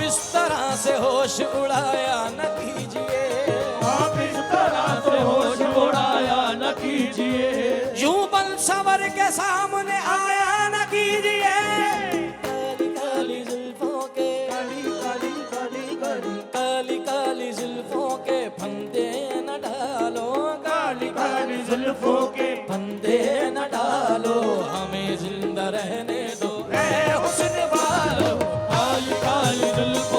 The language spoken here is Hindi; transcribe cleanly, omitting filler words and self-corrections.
इस तरह से होश उड़ाया न कीजिए, आप इस तरह से होश उड़ाया न कीजिए। यूं बल सवर के सामने आया न कीजिए। काली काली जुल्फों के, काली काली काली काली काली काली जुल्फों के फंदे न डालो, काली काली जुल्फों के फंदे न डालो, हमें जिंदा रहने दो ए हुस्न वालो। काली काली जुल्फों